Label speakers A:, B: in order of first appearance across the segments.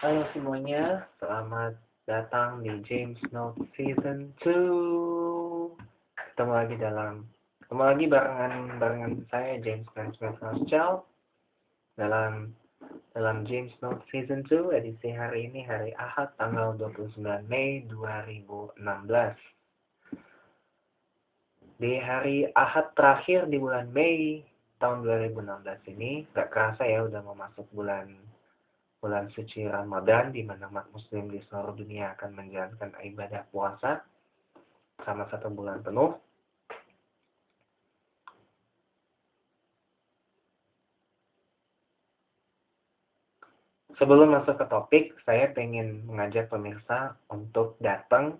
A: Halo semuanya, selamat datang di James Note Season 2. Ketemu lagi barengan saya James Note dalam James Note Season 2 edisi hari ini, hari Ahad tanggal 29 Mei 2016. Di hari Ahad terakhir di bulan Mei tahun 2016 ini, gak kerasa ya udah mau masuk bulan suci Ramadan, di mana umat muslim di seluruh dunia akan menjalankan ibadah puasa selama 1 bulan penuh. Sebelum masuk ke topik, saya pengen mengajak pemirsa untuk datang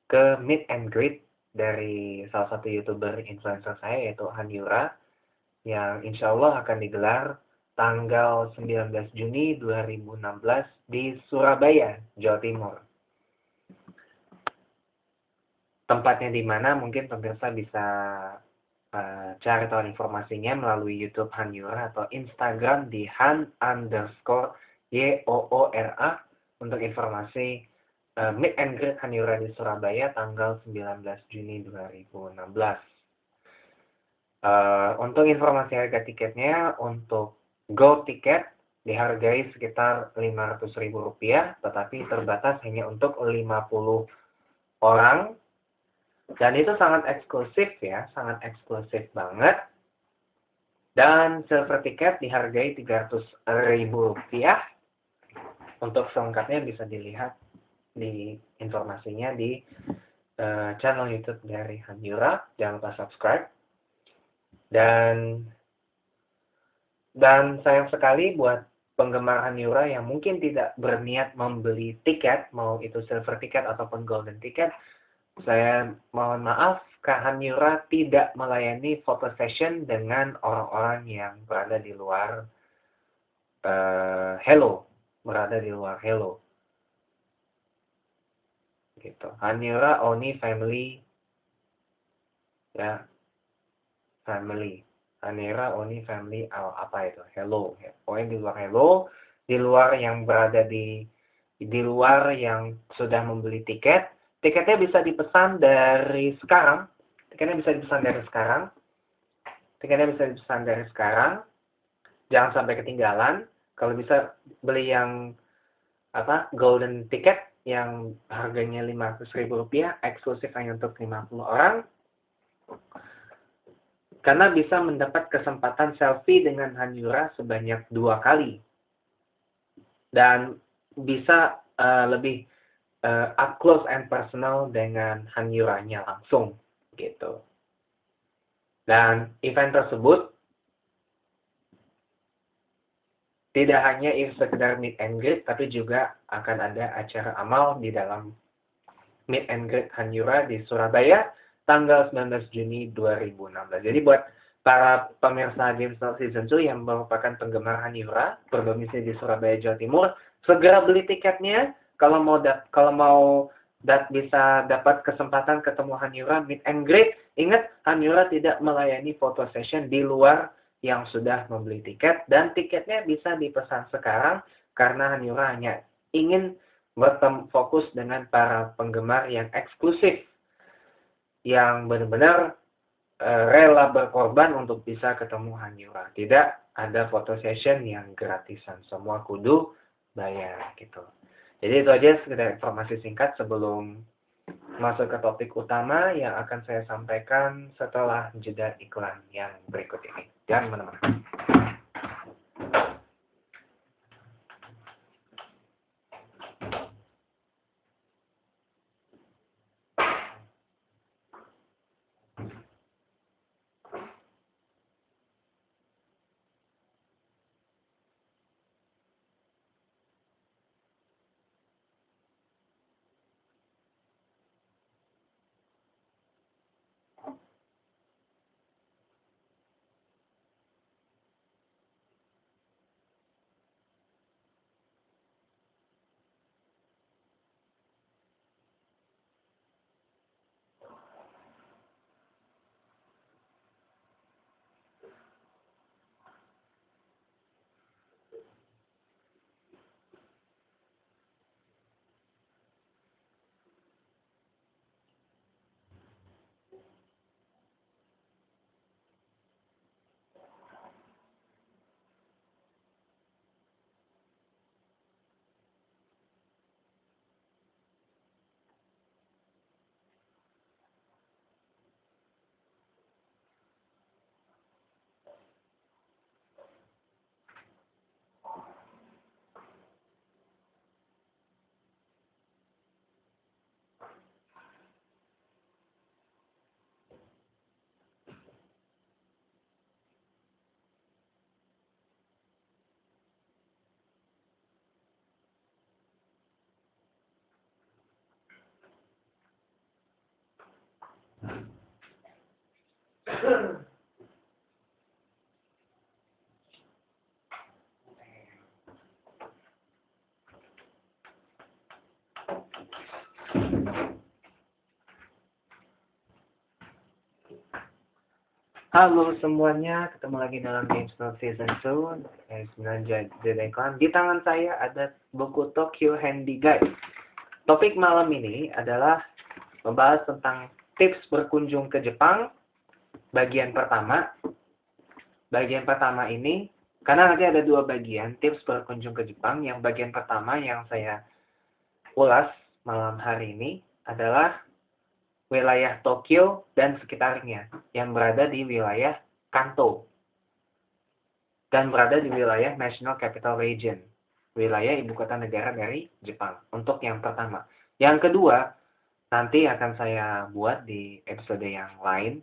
A: ke meet and greet dari salah satu YouTuber influencer saya, yaitu Han Yura, yang insya Allah akan digelar tanggal 19 Juni 2016 di Surabaya, Jawa Timur. Tempatnya di mana mungkin pemirsa bisa cari tahu informasinya melalui YouTube Han Yura atau Instagram di Han_YOORA untuk informasi meet and greet Han Yura di Surabaya tanggal 19 Juni 2016. Untuk informasi harga tiketnya, untuk Gold tiket dihargai sekitar Rp500.000, tetapi terbatas hanya untuk 50 orang. Dan itu sangat eksklusif ya, sangat eksklusif banget. Dan silver tiket dihargai Rp300.000. Untuk selengkapnya bisa dilihat di informasinya di channel YouTube dari Han Yura. Jangan lupa subscribe. Dan sayang sekali buat penggemar Han Yura yang mungkin tidak berniat membeli tiket, mau itu silver tiket ataupun golden tiket, saya mohon maaf, Kak Han Yura tidak melayani photo session dengan orang-orang yang berada di luar Hello, gitu. Han Yura only family, ya, family. Han Yura only family, apa itu? Hello, ya. Pokoknya di luar Hello, di luar yang berada di luar yang sudah membeli tiket. Tiketnya bisa dipesan dari sekarang. Jangan sampai ketinggalan. Kalau bisa beli yang golden ticket yang harganya Rp500.000, eksklusif hanya untuk 50 orang. Karena bisa mendapat kesempatan selfie dengan Han Yura sebanyak 2 kali. Dan bisa lebih up close and personal dengan Han Yuranya langsung gitu. Dan event tersebut tidak hanya sekedar meet and greet, tapi juga akan ada acara amal di dalam meet and greet Han Yura di Surabaya tanggal 19 Juni 2016. Jadi buat para pemirsa James Note Season 2 yang merupakan penggemar Han Yura berdomisili di Surabaya, Jawa Timur, segera beli tiketnya. Kalau mau bisa dapat kesempatan ketemu Han Yura meet and greet. Ingat, Han Yura tidak melayani photo session di luar yang sudah membeli tiket, dan tiketnya bisa dipesan sekarang karena Han Yura hanya ingin fokus dengan para penggemar yang eksklusif, yang benar-benar rela berkorban untuk bisa ketemu Han Yura. Tidak ada photo session yang gratisan, semua kudu bayar gitu. Jadi itu aja sekedar informasi singkat sebelum masuk ke topik utama yang akan saya sampaikan setelah jeda iklan yang berikut ini. Jangan kemana-mana. Halo semuanya, ketemu lagi dalam Games Not Season 2, 9 Jadeklan. Di tangan saya ada buku Tokyo Handy Guide. Topik malam ini adalah membahas tentang tips berkunjung ke Jepang, bagian pertama. Bagian pertama ini, karena nanti ada 2 bagian, tips berkunjung ke Jepang. Yang bagian pertama yang saya ulas malam hari ini adalah wilayah Tokyo dan sekitarnya yang berada di wilayah Kanto dan berada di wilayah National Capital Region, wilayah ibu kota negara dari Jepang. Untuk yang pertama. Yang kedua, nanti akan saya buat di episode yang lain.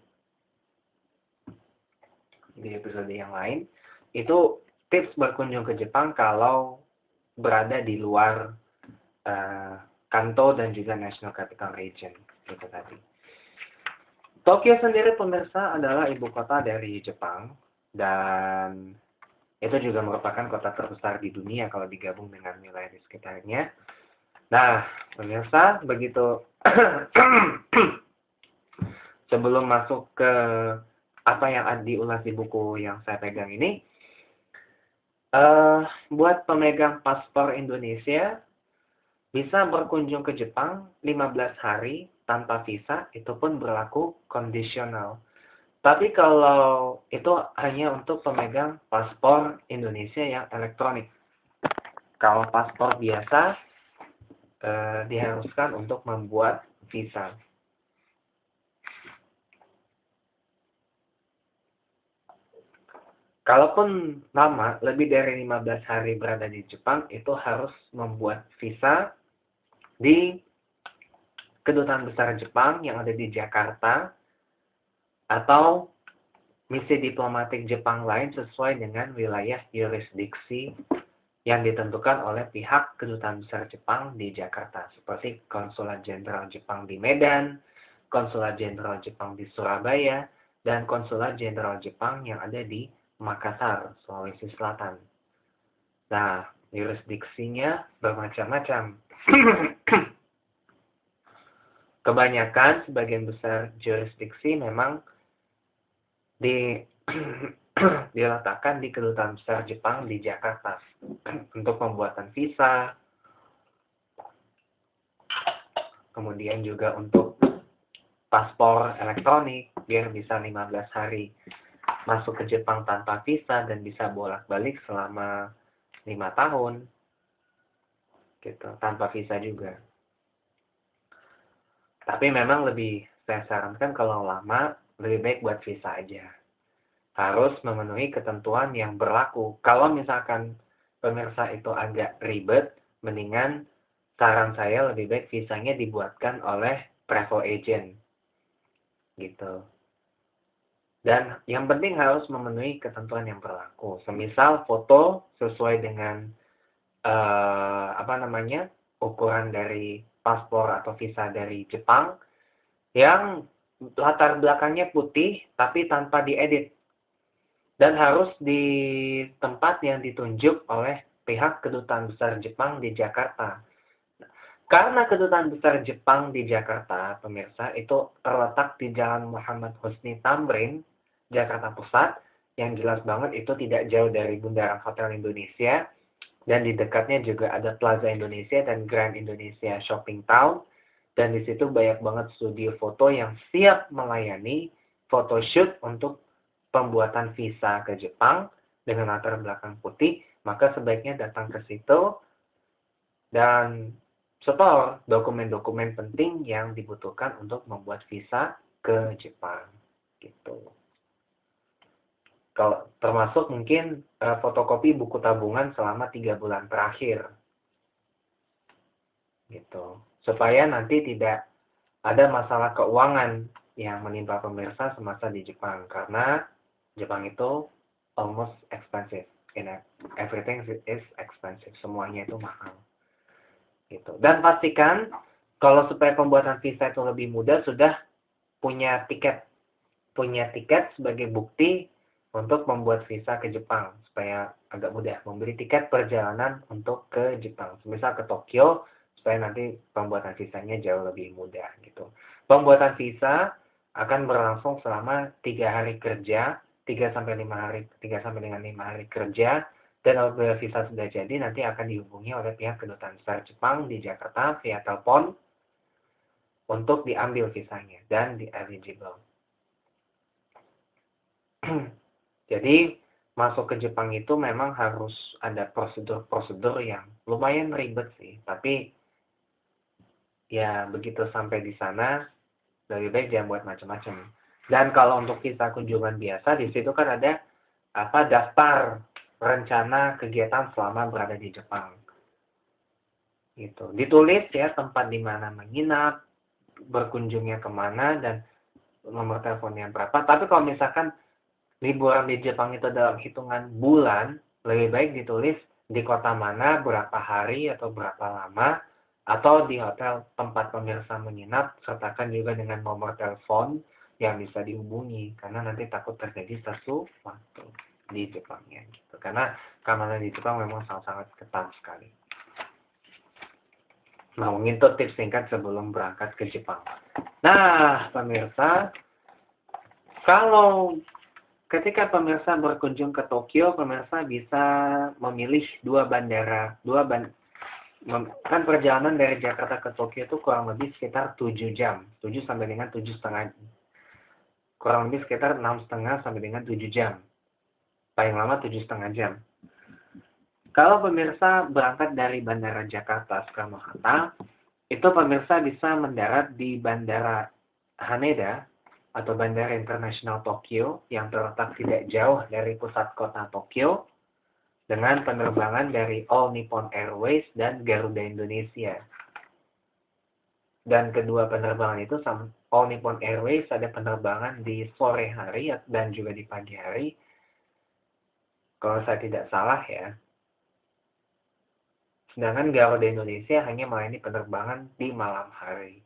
A: Di episode yang lain, itu tips berkunjung ke Jepang kalau berada di luar Kanto dan juga National Capital Region. Itu tadi. Tokyo sendiri pemirsa adalah ibu kota dari Jepang dan itu juga merupakan kota terbesar di dunia kalau digabung dengan wilayah di sekitarnya. Nah, pemirsa, begitu sebelum masuk ke apa yang diulas di buku yang saya pegang ini, buat pemegang paspor Indonesia bisa berkunjung ke Jepang 15 hari tanpa visa, itu pun berlaku kondisional. Tapi kalau itu hanya untuk pemegang paspor Indonesia yang elektronik. Kalau paspor biasa, diharuskan untuk membuat visa. Kalaupun lama, lebih dari 15 hari berada di Jepang, itu harus membuat visa di Kedutaan Besar Jepang yang ada di Jakarta atau misi diplomatik Jepang lain sesuai dengan wilayah yurisdiksi yang ditentukan oleh pihak Kedutaan Besar Jepang di Jakarta, seperti Konsulat Jenderal Jepang di Medan, Konsulat Jenderal Jepang di Surabaya, dan Konsulat Jenderal Jepang yang ada di Makassar, Sulawesi Selatan. Nah, yurisdiksinya bermacam-macam. Kebanyakan, sebagian besar jurisdiksi memang diletakkan di Kedutaan Besar Jepang di Jakarta untuk pembuatan visa, kemudian juga untuk paspor elektronik biar bisa 15 hari masuk ke Jepang tanpa visa dan bisa bolak-balik selama 5 tahun gitu, tanpa visa juga. Tapi memang lebih saya sarankan kalau lama lebih baik buat visa aja. Harus memenuhi ketentuan yang berlaku. Kalau misalkan pemirsa itu agak ribet, mendingan saran saya lebih baik visanya dibuatkan oleh travel agent. Gitu. Dan yang penting harus memenuhi ketentuan yang berlaku. Semisal foto sesuai dengan ukuran dari paspor atau visa dari Jepang yang latar belakangnya putih tapi tanpa diedit. Dan harus di tempat yang ditunjuk oleh pihak Kedutaan Besar Jepang di Jakarta. Karena Kedutaan Besar Jepang di Jakarta, pemirsa, itu terletak di Jalan Muhammad Husni Tamrin, Jakarta Pusat, yang jelas banget itu tidak jauh dari Bundaran Hotel Indonesia, dan di dekatnya juga ada Plaza Indonesia dan Grand Indonesia Shopping Town, dan di situ banyak banget studio foto yang siap melayani photoshoot untuk pembuatan visa ke Jepang dengan latar belakang putih. Maka sebaiknya datang ke situ dan setor dokumen-dokumen penting yang dibutuhkan untuk membuat visa ke Jepang gitu. Kalau termasuk mungkin fotokopi buku tabungan selama 3 bulan terakhir gitu, supaya nanti tidak ada masalah keuangan yang menimpa pemirsa semasa di Jepang, karena Jepang itu almost expensive. Everything is expensive, semuanya itu mahal gitu. Dan pastikan kalau supaya pembuatan visa itu lebih mudah, sudah punya tiket punya tiket sebagai bukti untuk membuat visa ke Jepang supaya agak mudah membeli tiket perjalanan untuk ke Jepang. Misal ke Tokyo supaya nanti pembuatan visanya jauh lebih mudah gitu. Pembuatan visa akan berlangsung selama 3 hari kerja, 3 sampai 5 hari, 3 sampai dengan 5 hari kerja, dan apabila visa sudah jadi nanti akan dihubungi oleh pihak kedutaan besar Jepang di Jakarta via telepon untuk diambil visanya dan di eligible. Jadi masuk ke Jepang itu memang harus ada prosedur-prosedur yang lumayan ribet sih, tapi ya begitu sampai di sana lebih baik jangan buat macam-macam. Dan kalau untuk visa kunjungan biasa di situ kan ada daftar rencana kegiatan selama berada di Jepang. Gitu. Ditulis ya tempat di mana menginap, berkunjungnya kemana, dan nomor teleponnya berapa. Tapi kalau misalkan liburan di Jepang itu dalam hitungan bulan, lebih baik ditulis di kota mana, berapa hari atau berapa lama, atau di hotel tempat pemirsa menginap, sertakan juga dengan nomor telepon yang bisa dihubungi, karena nanti takut terjadi sesuatu di Jepangnya. Gitu. Karena keamanan di Jepang memang sangat-sangat ketat sekali. Nah, mungkin itu tips singkat sebelum berangkat ke Jepang. Nah, pemirsa, kalau ketika pemirsa berkunjung ke Tokyo, pemirsa bisa memilih kan perjalanan dari Jakarta ke Tokyo itu kurang lebih sekitar 7 jam, 7 sampai dengan 7,5, kurang lebih sekitar 6,5 sampai dengan 7 jam, paling lama 7,5 jam. Kalau pemirsa berangkat dari Bandara Jakarta Soekarno-Hatta, itu pemirsa bisa mendarat di Bandara Haneda atau Bandara Internasional Tokyo yang terletak tidak jauh dari pusat kota Tokyo dengan penerbangan dari All Nippon Airways dan Garuda Indonesia. Dan kedua penerbangan itu, All Nippon Airways ada penerbangan di sore hari dan juga di pagi hari. Kalau saya tidak salah ya. Sedangkan Garuda Indonesia hanya melayani penerbangan di malam hari.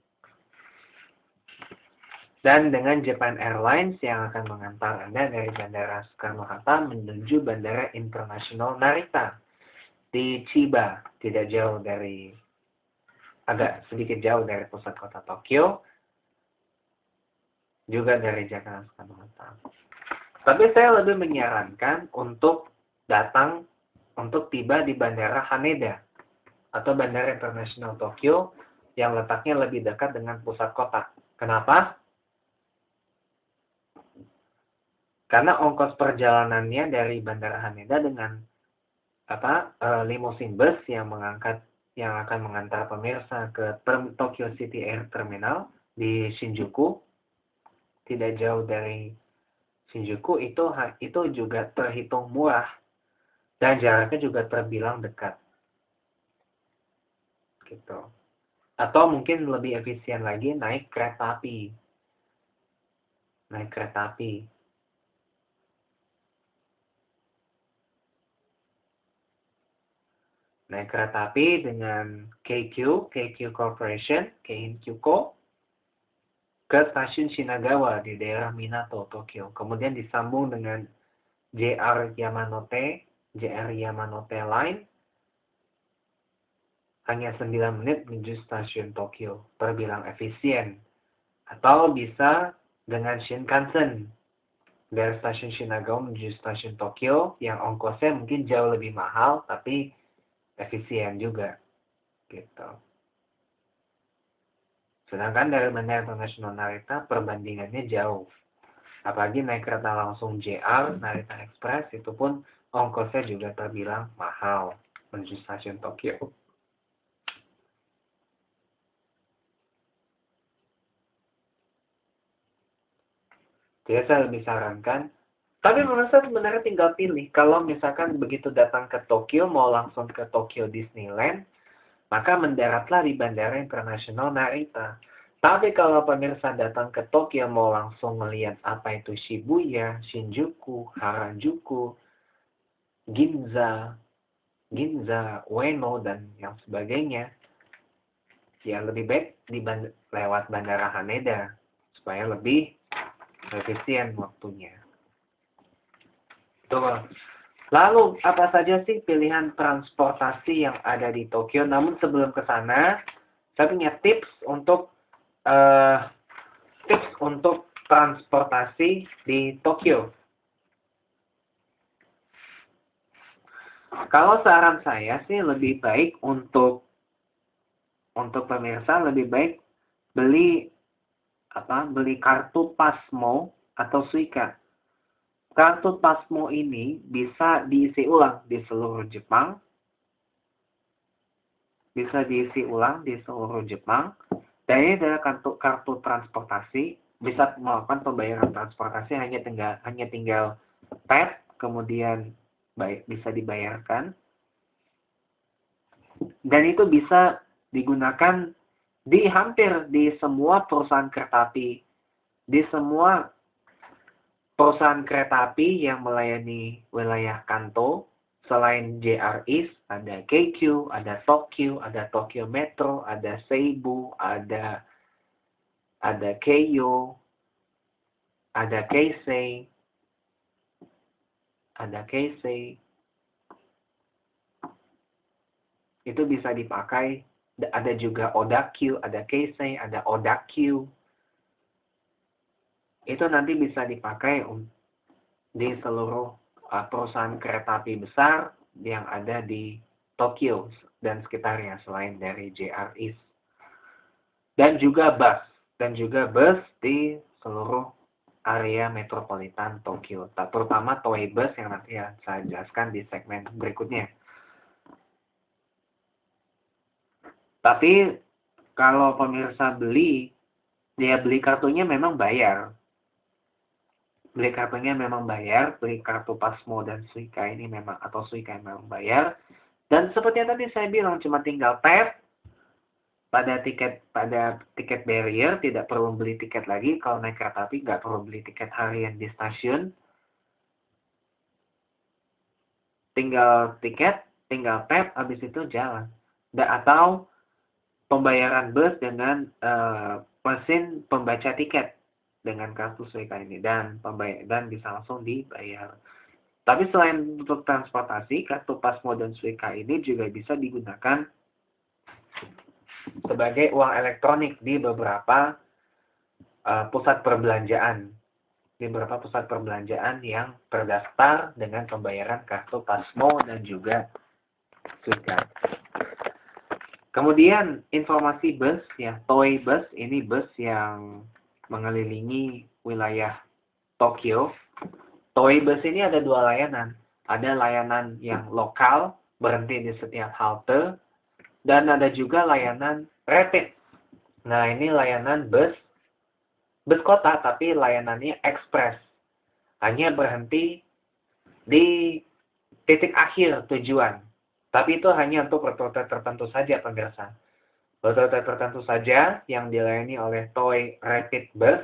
A: Dan dengan Japan Airlines yang akan mengantar Anda dari Bandara Soekarno-Hatta menuju Bandara Internasional Narita di Chiba, agak sedikit jauh dari pusat kota Tokyo, juga dari Jakarta Soekarno-Hatta. Tapi saya lebih menyarankan untuk tiba di Bandara Haneda atau Bandara Internasional Tokyo yang letaknya lebih dekat dengan pusat kota. Kenapa? Karena ongkos perjalanannya dari Bandara Haneda dengan limousine bus yang akan mengantar pemirsa ke Tokyo City Air Terminal di Shinjuku, tidak jauh dari Shinjuku, itu juga terhitung murah dan jaraknya juga terbilang dekat. Gitu. Atau mungkin lebih efisien lagi naik kereta api. Naik kereta api dengan KQ Corporation, KQ Co, ke stasiun Shinagawa di daerah Minato, Tokyo. Kemudian disambung dengan JR Yamanote Line, hanya 9 menit menuju stasiun Tokyo, terbilang efisien. Atau bisa dengan Shinkansen, dari stasiun Shinagawa menuju stasiun Tokyo, yang ongkosnya mungkin jauh lebih mahal, tapi efisien juga. Gitu. Sedangkan dari Bandara Internasional Narita perbandingannya jauh. Apalagi naik kereta langsung JR Narita Express itu pun ongkosnya juga terbilang mahal menuju stasiun Tokyo. Jadi saya lebih sarankan. Tapi pemirsa sebenarnya tinggal pilih. Kalau misalkan begitu datang ke Tokyo mau langsung ke Tokyo Disneyland, maka mendaratlah di Bandara Internasional Narita. Tapi kalau pemirsa datang ke Tokyo mau langsung melihat apa itu Shibuya, Shinjuku, Harajuku, Ginza, Ueno, dan yang sebagainya, ya lebih baik lewat Bandara Haneda supaya lebih efisien waktunya. Tuh. Lalu, apa saja sih pilihan transportasi yang ada di Tokyo? Namun sebelum ke sana, saya punya tips untuk transportasi di Tokyo. Kalau saran saya sih lebih baik untuk pemirsa lebih baik beli kartu Pasmo atau Suica. Kartu Pasmo ini bisa diisi ulang di seluruh Jepang. Dan ini adalah kartu transportasi, bisa melakukan pembayaran transportasi hanya tinggal tap, kemudian bisa dibayarkan. Dan itu bisa digunakan hampir di semua perusahaan kereta api. Di semua perusahaan kereta api yang melayani wilayah Kanto, selain JR East, ada Keikyu, ada Tokyo Metro, ada Seibu, ada Keio, ada Keisei, itu bisa dipakai. Ada juga Odakyu, ada Keisei, ada Odakyu. Itu nanti bisa dipakai di seluruh perusahaan kereta api besar yang ada di Tokyo dan sekitarnya selain dari JR East. Dan juga bus di seluruh area metropolitan Tokyo, terutama Toei Bus yang nanti saya jelaskan di segmen berikutnya. Tapi kalau pemirsa beli kartunya memang bayar. Beli kartu Pasmo dan Suica ini memang bayar. Dan seperti yang tadi saya bilang, cuma tinggal tap pada tiket barrier, tidak perlu beli tiket lagi. Kalau naik kereta api nggak perlu beli tiket harian di stasiun. Tinggal tap, habis itu jalan. Atau pembayaran bus dengan mesin pembaca tiket dengan kartu Suica ini dan bisa langsung dibayar. Tapi selain untuk transportasi, kartu Pasmo dan Suica ini juga bisa digunakan sebagai uang elektronik di beberapa pusat perbelanjaan. Yang terdaftar dengan pembayaran kartu Pasmo dan juga Suica. Kemudian informasi bus, Toei Bus, ini bus yang mengelilingi wilayah Tokyo. Toei Bus ini ada 2 layanan. Ada layanan yang lokal, berhenti di setiap halte, dan ada juga layanan rapid. Nah, ini layanan bus kota, tapi layanannya ekspres. Hanya berhenti di titik akhir tujuan. Tapi itu hanya untuk rute tertentu saja, pemirsa. Rute tertentu saja yang dilayani oleh Toei Rapid Bus,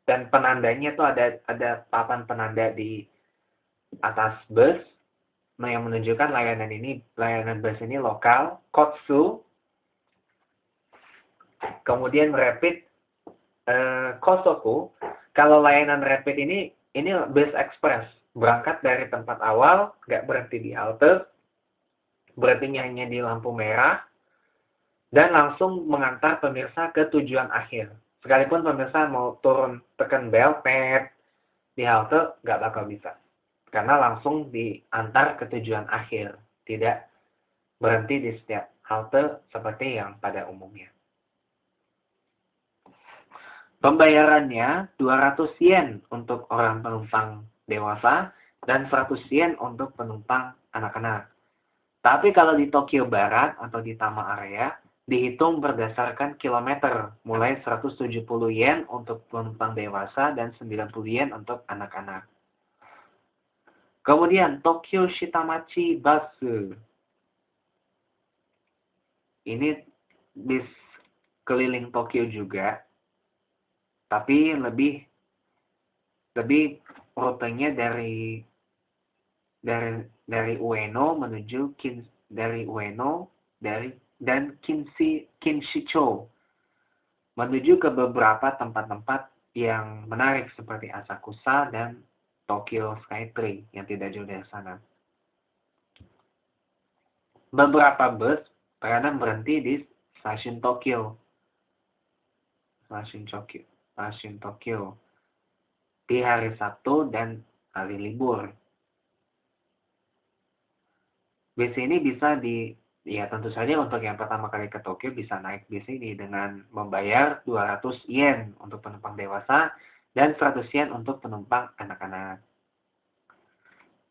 A: dan penandanya itu ada papan penanda di atas bus yang menunjukkan layanan bus ini lokal, Kotsu. Kemudian Rapid Kosoku. Kalau layanan Rapid ini bus ekspres, berangkat dari tempat awal, nggak berhenti di halte, berhentinya hanya di lampu merah, dan langsung mengantar pemirsa ke tujuan akhir. Sekalipun pemirsa mau turun tekan bel, di halte, nggak bakal bisa. Karena langsung diantar ke tujuan akhir. Tidak berhenti di setiap halte seperti yang pada umumnya. Pembayarannya 200 yen untuk orang penumpang dewasa dan 100 yen untuk penumpang anak-anak. Tapi kalau di Tokyo Barat atau di Tama area, dihitung berdasarkan kilometer, mulai 170 yen untuk penumpang dewasa dan 90 yen untuk anak-anak. Kemudian Tokyo Shitamachi Bus. Ini bis keliling Tokyo juga, tapi lebih rutenya dari Ueno menuju dan Kinshicho menuju ke beberapa tempat-tempat yang menarik seperti Asakusa dan Tokyo Skytree yang tidak jauh dari sana. Beberapa bus terkadang berhenti di stasiun Tokyo. Stasiun Tokyo di hari Sabtu dan hari libur. Bis ini bisa ya tentu saja untuk yang pertama kali ke Tokyo bisa naik bis ini dengan membayar 200 yen untuk penumpang dewasa dan 100 yen untuk penumpang anak-anak.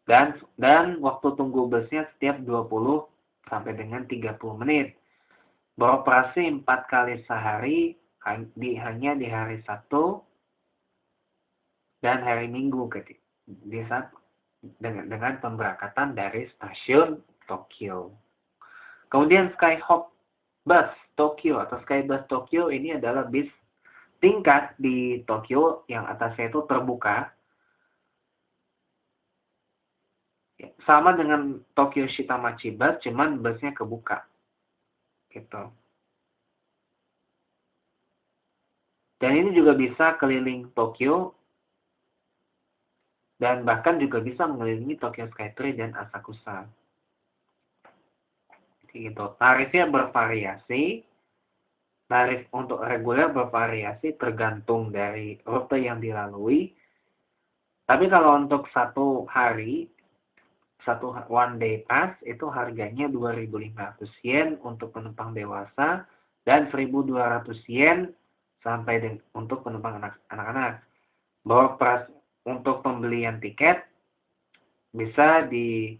A: Dan waktu tunggu busnya setiap 20 sampai dengan 30 menit. Beroperasi 4 kali sehari hanya di hari Sabtu dan hari Minggu dengan pemberangkatan dari stasiun Tokyo. Kemudian Skyhop Bus Tokyo atau Skybus Tokyo ini adalah bis tingkat di Tokyo yang atasnya itu terbuka. Sama dengan Tokyo Shitamachi Bus, cuman busnya kebuka. Gitu. Dan ini juga bisa keliling Tokyo dan bahkan juga bisa mengelilingi Tokyo Skytree dan Asakusa. Gitu. Tarifnya bervariasi. Tarif untuk reguler bervariasi tergantung dari rute yang dilalui. Tapi kalau untuk satu one day pass itu harganya 2.500 yen untuk penumpang dewasa dan 1.200 yen untuk penumpang anak-anak. Untuk pembelian tiket bisa di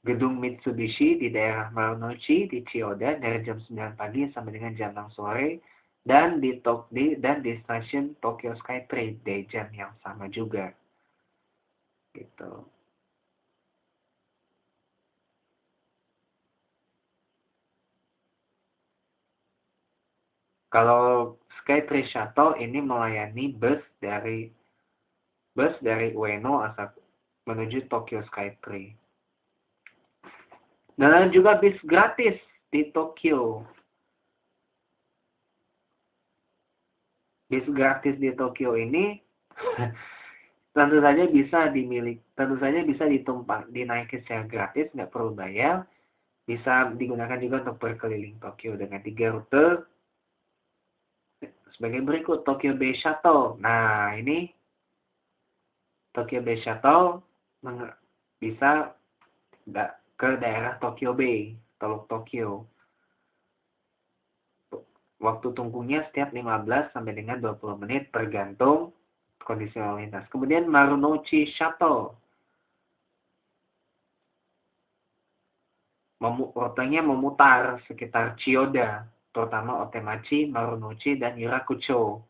A: Gedung Mitsubishi di daerah Marunouchi di Chiyoda dari jam 9 pagi sampai dengan jam 6 sore dan di stasiun Tokyo Skytree di jam yang sama juga. Gitu. Kalau Skytree Shuttle ini melayani bus dari Ueno menuju Tokyo Skytree. Dan juga bis gratis di Tokyo. Bis gratis di Tokyo ini tentu saja bisa dinaiki secara gratis, nggak perlu bayar. Bisa digunakan juga untuk berkeliling Tokyo dengan 3 rute sebagai berikut. Tokyo Bay Shuttle. Nah, ini Tokyo Bay Shuttle bisa ke daerah Tokyo Bay, Teluk Tokyo. Waktu tunggunya setiap 15 sampai dengan 20 menit tergantung kondisi lalu lintas. Kemudian Marunouchi Shuttle. Rutenya memutar sekitar Chiyoda, terutama Otemachi, Marunouchi, dan Yurakucho.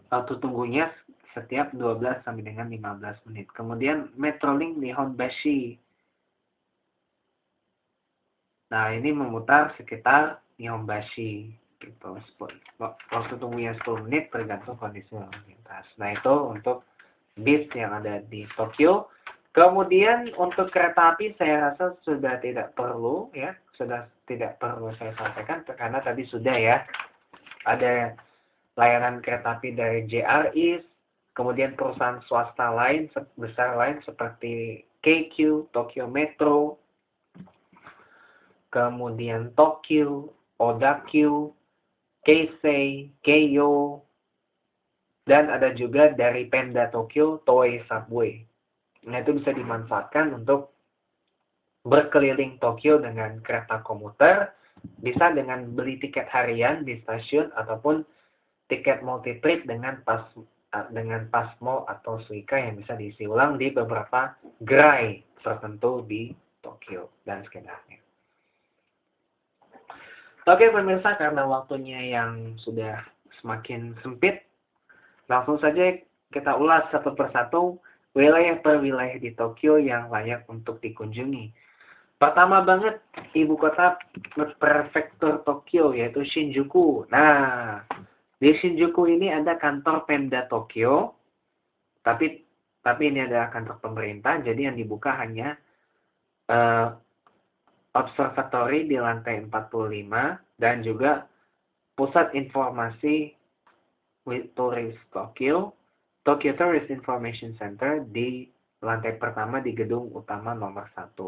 A: Waktu tunggunya setiap 12 sampai dengan 15 menit. Kemudian Metrolink Nihonbashi. Nah, ini memutar sekitar Nihonbashi. Gitu. Waktu tunggunya 10 menit tergantung kondisi lalu lintas. Nah, itu untuk bis yang ada di Tokyo. Kemudian untuk kereta api saya rasa sudah tidak perlu saya sampaikan karena tadi sudah ya. Ada layanan kereta api dari JR East, kemudian perusahaan swasta besar lain seperti KQ, Tokyo Metro, kemudian Tokyo, Odakyu, Keisei, Keio, dan ada juga dari Penda Tokyo, Toei Subway. Nah, itu bisa dimanfaatkan untuk berkeliling Tokyo dengan kereta komuter, bisa dengan beli tiket harian di stasiun ataupun tiket multi-trip dengan Pasmo atau Suica yang bisa diisi ulang di beberapa gerai tertentu di Tokyo dan sekitarnya. Oke pemirsa, karena waktunya yang sudah semakin sempit, langsung saja kita ulas satu persatu wilayah per wilayah di Tokyo yang layak untuk dikunjungi. Pertama banget, ibu kota prefektur Tokyo yaitu Shinjuku. Nah, di Shinjuku ini ada kantor Pemda Tokyo, tapi ini adalah kantor pemerintah, jadi yang dibuka hanya observatory di lantai 45 dan juga Pusat Informasi Turis Tokyo, Tokyo Tourist Information Center di lantai pertama di gedung utama nomor 1.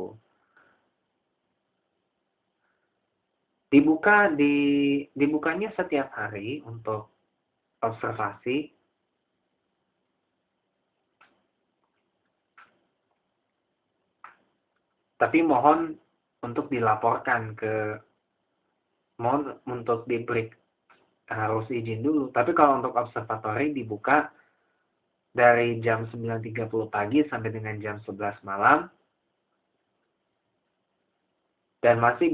A: Dibukanya setiap hari untuk observasi, tapi mohon untuk dilaporkan mohon untuk diberi harus izin dulu. Tapi kalau untuk observatory dibuka dari jam 9.30 pagi sampai dengan jam 11 malam dan masih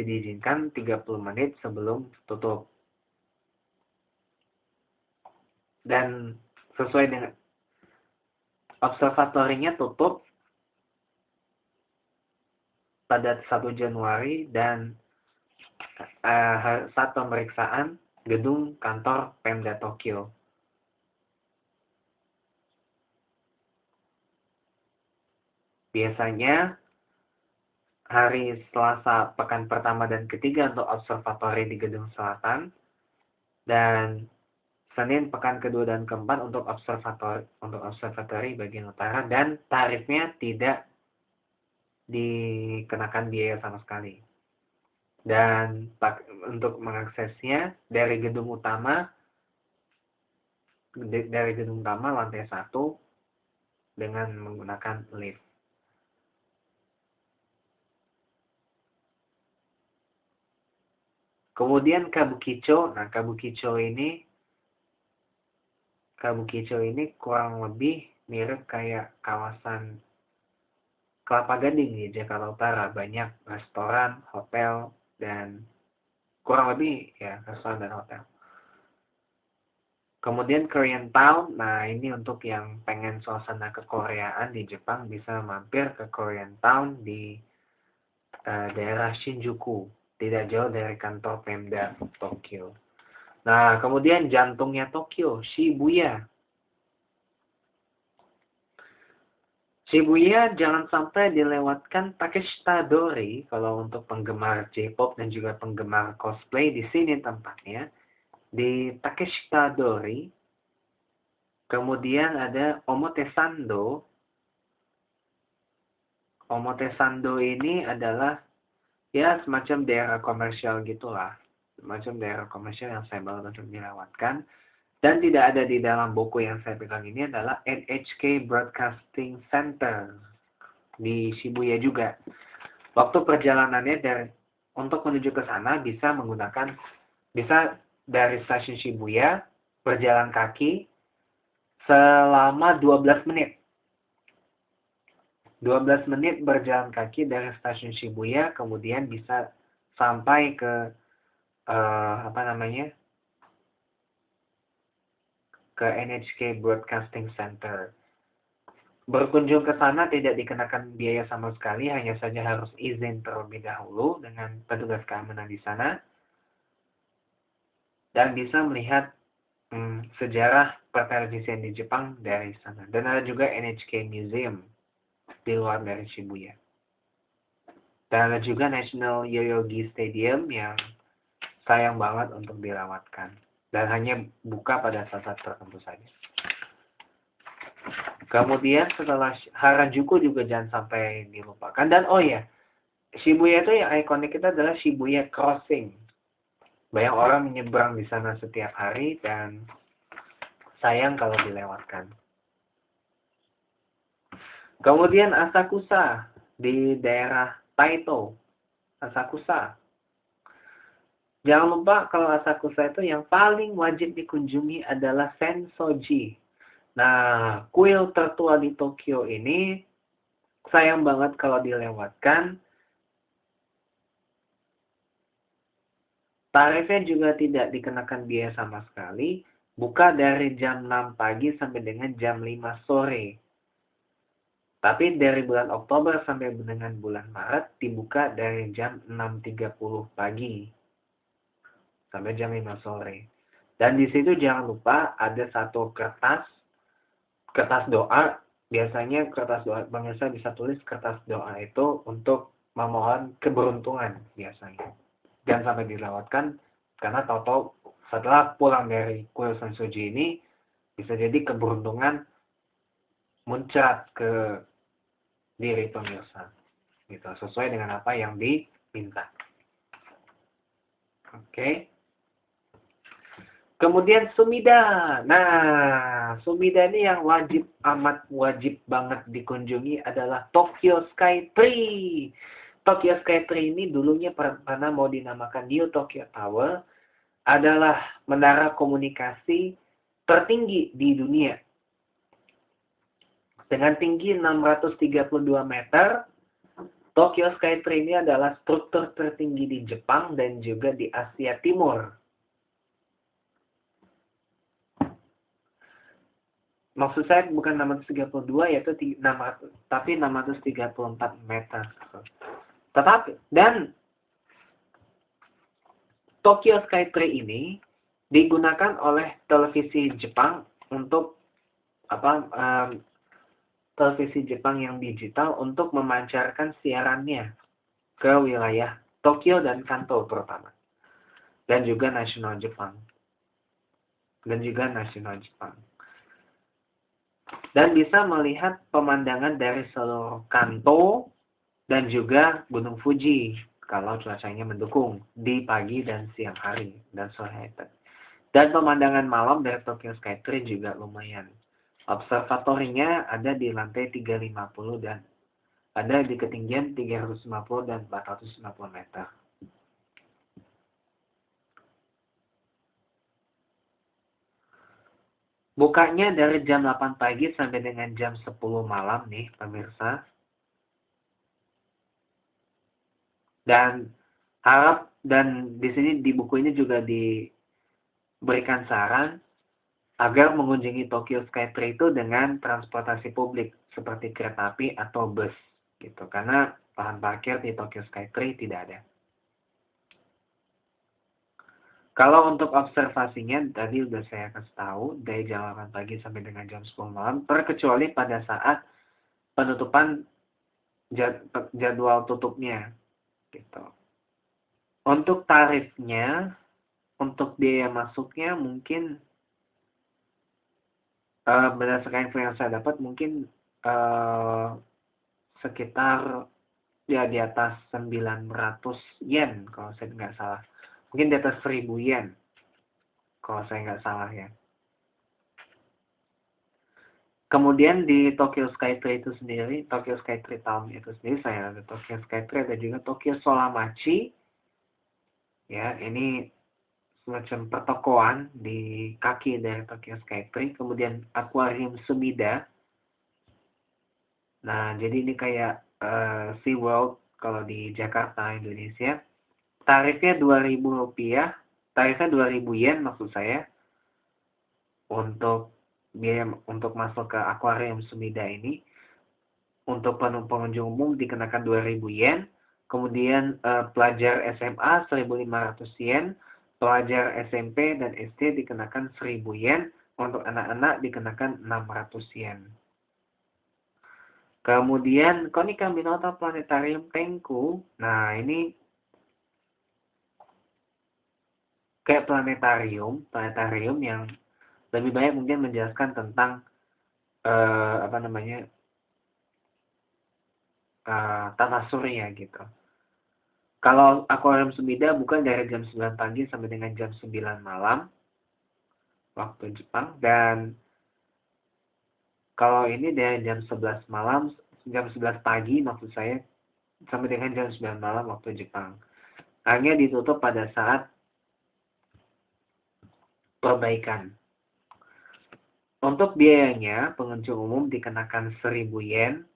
A: diizinkan 30 menit sebelum tutup. Dan sesuai dengan observatorinya tutup pada 1 Januari dan saat pemeriksaan gedung kantor Pemda Tokyo. Biasanya hari Selasa pekan pertama dan ketiga untuk observatori di gedung selatan dan Senin pekan kedua dan keempat untuk observatori bagian utara, dan tarifnya tidak dikenakan biaya sama sekali. Dan untuk mengaksesnya dari gedung utama lantai 1 dengan menggunakan lift. Kemudian Kabukicho. Nah, Kabukicho ini kurang lebih mirip kayak kawasan Kelapa Gading di Jakarta Utara. Banyak restoran, hotel, dan kurang lebih ya restoran dan hotel. Kemudian Korean Town. Nah, ini untuk yang pengen suasana kekoreaan di Jepang bisa mampir ke Korean Town di daerah Shinjuku, tidak jauh dari kantor Pemda Tokyo. Nah, kemudian jantungnya Tokyo, Shibuya. Shibuya jangan sampai dilewatkan Takeshita Dori kalau untuk penggemar J-pop dan juga penggemar cosplay. Di sini tempatnya di Takeshita Dori. Kemudian ada Omotesando. Omotesando ini adalah ya semacam daerah komersial gitulah. Semacam daerah komersial yang saya banget untuk dilewatkan. Dan tidak ada di dalam buku yang saya pegang ini adalah NHK Broadcasting Center di Shibuya juga. Waktu perjalanannya untuk menuju ke sana bisa dari stasiun Shibuya berjalan kaki selama 12 menit. 12 menit berjalan kaki dari stasiun Shibuya, kemudian bisa sampai ke ke NHK Broadcasting Center. Berkunjung ke sana tidak dikenakan biaya sama sekali, hanya saja harus izin terlebih dahulu dengan petugas keamanan di sana. Dan bisa melihat sejarah pertelevisian di Jepang dari sana. Dan ada juga NHK Museum di luar dari Shibuya. Dan ada juga National Yoyogi Stadium yang sayang banget untuk dilewatkan. Dan hanya buka pada saat tertentu saja. Kemudian setelah Harajuku juga jangan sampai dilupakan. Dan oh ya, Shibuya itu yang ikonik kita adalah Shibuya Crossing. Banyak orang menyeberang di sana setiap hari dan sayang kalau dilewatkan. Kemudian Asakusa di daerah Taito. Asakusa. Jangan lupa kalau Asakusa itu yang paling wajib dikunjungi adalah Sensoji. Nah, kuil tertua di Tokyo ini sayang banget kalau dilewatkan. Tarifnya juga tidak dikenakan biaya sama sekali. Buka dari jam 6 pagi sampai dengan jam 5 sore. Tapi dari bulan Oktober sampai dengan bulan Maret dibuka dari jam 6.30 pagi sampai jam 5 sore. Dan di situ jangan lupa ada satu kertas doa. Biasanya kertas doa, pemirsa bisa tulis kertas doa itu untuk memohon keberuntungan biasanya. Jangan sampai dilewatkan Karena tahu-tahu setelah pulang dari kuil Sensoji ini, bisa jadi keberuntungan muncrat ke diri pemirsa. Gitu, sesuai dengan apa yang diminta. Oke. Kemudian Sumida. Nah, Sumida ini yang amat wajib banget dikunjungi adalah Tokyo Sky Tree. Tokyo Sky Tree ini dulunya pernah mau dinamakan New Tokyo Tower, adalah menara komunikasi tertinggi di dunia. Dengan tinggi 632 meter, Tokyo Sky Tree ini adalah struktur tertinggi di Jepang dan juga di Asia Timur. Maksud saya bukan 632 yaitu 600, tapi 634 meter. Tetapi dan Tokyo Sky Tree ini digunakan oleh televisi Jepang untuk televisi Jepang yang digital untuk memancarkan siarannya ke wilayah Tokyo dan Kanto terutama. Dan juga nasional Jepang. Dan bisa melihat pemandangan dari seluruh Kanto dan juga Gunung Fuji kalau cuacanya mendukung di pagi dan siang hari dan sore hari. Dan pemandangan malam dari Tokyo Sky Tree juga lumayan. Observatorinya ada di lantai 350 dan ada di ketinggian 350 dan 450 meter. Bukanya dari jam 8 pagi sampai dengan jam 10 malam nih, pemirsa. Dan di sini di buku ini juga diberikan saran agar mengunjungi Tokyo Sky Tree itu dengan transportasi publik seperti kereta api atau bus gitu. Karena lahan parkir di Tokyo Sky Tree tidak ada. Kalau untuk observasinya, tadi udah saya kasih tahu, dari jam 8 pagi sampai dengan jam 10 malam, terkecuali pada saat penutupan jadwal tutupnya. Gitu. Untuk tarifnya, untuk biaya masuknya mungkin berdasarkan info yang saya dapat mungkin sekitar ya di atas 900 yen kalau saya nggak salah. Mungkin di atas 1000 yen, kalau saya nggak salah ya. Kemudian di Tokyo Sky Tree itu sendiri, Tokyo Sky Tree Town itu sendiri, saya ada Tokyo Sky Tree, ada juga Tokyo Solamachi. Ya, ini semacam pertokoan di kaki dari Tokyo Sky Tree. Kemudian Aquarium Sumida. Nah, jadi ini kayak SeaWorld kalau di Jakarta, Indonesia. Tarifnya Rp2.000, tarifnya 2.000 yen maksud saya, untuk biaya untuk masuk ke akuarium Sumida ini. Untuk pengunjung umum dikenakan 2.000 yen, kemudian pelajar SMA 1.500 yen, pelajar SMP dan SD dikenakan 1.000 yen, untuk anak-anak dikenakan 600 yen. Kemudian Konica Minolta Planetarium Tengku, nah ini kayak planetarium yang lebih banyak mungkin menjelaskan tentang tata surya gitu. Kalau akuarium Sumida buka dari jam 9 pagi sampai dengan jam 9 malam waktu Jepang, dan kalau ini dari jam 11 malam, jam 11 pagi maksud saya, sampai dengan jam 9 malam waktu Jepang. Hanya ditutup pada saat perbaikan. Untuk biayanya, pengunjung umum dikenakan 1.000 yen,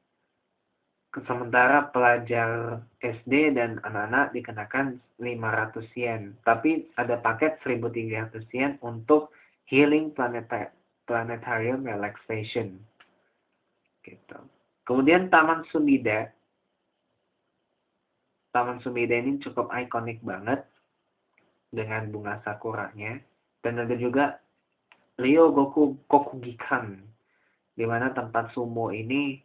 A: sementara pelajar SD dan anak-anak dikenakan 500 yen. Tapi ada paket 1.300 yen untuk Healing Planetarium Relaxation. Gitu. Kemudian Taman Sumida. Taman Sumida ini cukup ikonik banget dengan bunga sakuranya. Dan ada juga Ryogoku Kokugikan, di mana tempat sumo ini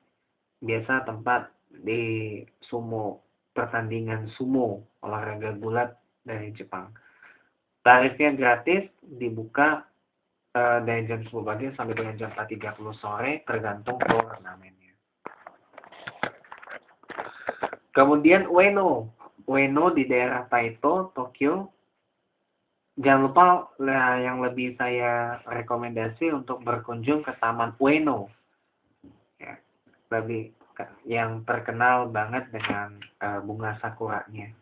A: biasa tempat di sumo, pertandingan sumo, olahraga gulat dari Jepang. Tarifnya gratis, dibuka dari jam 10 pagi sampai dengan jam 4.30 sore, tergantung turnamennya. Kemudian Ueno. Ueno di daerah Taito, Tokyo. Jangan lupa yang lebih saya rekomendasi untuk berkunjung ke Taman Ueno. Ya, lebih yang terkenal banget dengan bunga sakuranya.